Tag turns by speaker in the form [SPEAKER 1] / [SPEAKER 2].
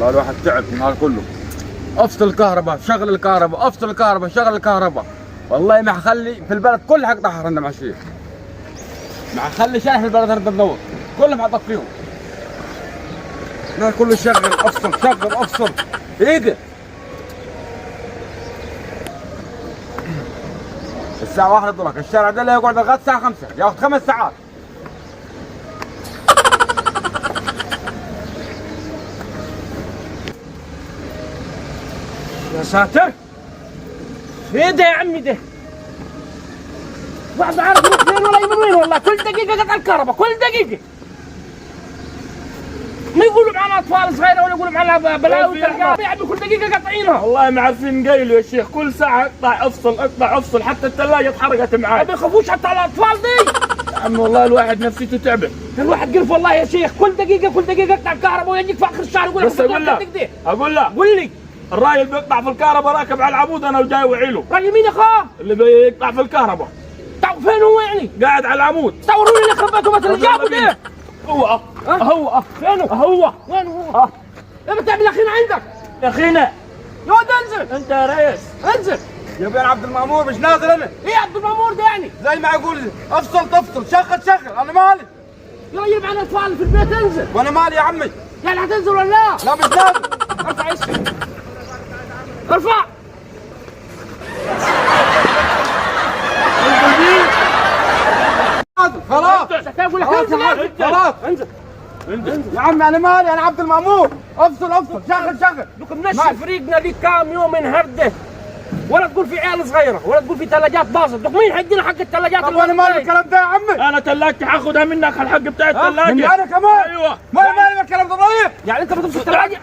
[SPEAKER 1] والله الواحد تعب النهار كله. افصل الكهرباء، شغل الكهرباء، افصل الكهرباء، شغل الكهرباء. والله ما حخلي في البلد كلها قطع حرنا مع الشيخ. ما حخلي شارع في البلد هرد تدور، كلهم حطفيهم. النهار كله شغل افصل شغل افصل. ايدي الساعة 1 دولار، الشارع ده اللي يقعد لغاية الساعة 5 ياخذ 5 ساعات.
[SPEAKER 2] يا ساتر، ايه ده يا عمي ده؟ واحد عارف يروح فين ولا يمين وين، والله كل دقيقة قطع الكهرباء، كل دقيقة. ما يقولوا معنا أطفال صغيرة ولا يقولوا معنا بلاوي يا عمي، كل دقيقة قاطعينها.
[SPEAKER 3] والله ما عارفين نقيلوا يا شيخ، كل ساعة اقطع افصل اقطع افصل، حتى الثلاجة اتحرقت معاي.
[SPEAKER 2] ما يخافوش حتى على الأطفال دي.
[SPEAKER 3] يا عم والله الواحد نفسيته تعبت.
[SPEAKER 2] الواحد قرف والله يا شيخ، كل دقيقة قطع الكهرباء ويجيك في آخر الشهر يقول لك
[SPEAKER 3] بس اقول لك
[SPEAKER 2] قول لي
[SPEAKER 3] الراجل بيقطع في الكهرباء راكب على العمود انا وجاي وعيله.
[SPEAKER 2] راجل مين يا اخوه؟
[SPEAKER 3] اللي بيقطع في الكهرباء.
[SPEAKER 2] طب فين هو يعني؟
[SPEAKER 3] قاعد على العمود.
[SPEAKER 2] صوروا لي يخرب بيته مثلا جابوا ليه؟
[SPEAKER 3] هو
[SPEAKER 2] فينه؟
[SPEAKER 3] هو
[SPEAKER 2] وين هو؟ ايه بتعمل يا اخينا عندك؟
[SPEAKER 3] يا اخينا
[SPEAKER 2] يا ولد انزل
[SPEAKER 3] انت يا ريس.
[SPEAKER 2] انزل.
[SPEAKER 1] يا ابن عبد المأمور مش نازل انا.
[SPEAKER 2] ايه يا عبد المأمور ده يعني؟
[SPEAKER 1] زي ما اقول افصل تفصل، شغل انا مالي.
[SPEAKER 2] يا راجل معنا اطفال في البيت، انزل.
[SPEAKER 1] وانا مالي يا عمي.
[SPEAKER 2] يعني هتنزل ولا لا؟
[SPEAKER 1] لا مش نازل.
[SPEAKER 2] ارفع اسمك، ارفع.
[SPEAKER 1] خلاص
[SPEAKER 2] اقول لك انزل.
[SPEAKER 1] خلاص
[SPEAKER 2] انزل
[SPEAKER 1] يا عمي انا مالي، انا عبد المأمور. افصل شغل.
[SPEAKER 2] دوك ماشي فريقنا ليك كام يوم نهرده، ولا تقول في عيال صغيره ولا تقول في ثلاجات باظت. دوك مين حيدينا حق الثلاجات؟
[SPEAKER 1] طب وانا مالي الكلام ده يا عمي؟
[SPEAKER 3] انا ثلاجتي حاخذها منك الحق بتاع الثلاجة.
[SPEAKER 1] مني انا كمان؟
[SPEAKER 3] ايوه
[SPEAKER 1] مالي بالكلام ده طيب؟
[SPEAKER 2] يعني انت بتمسك الثلاجه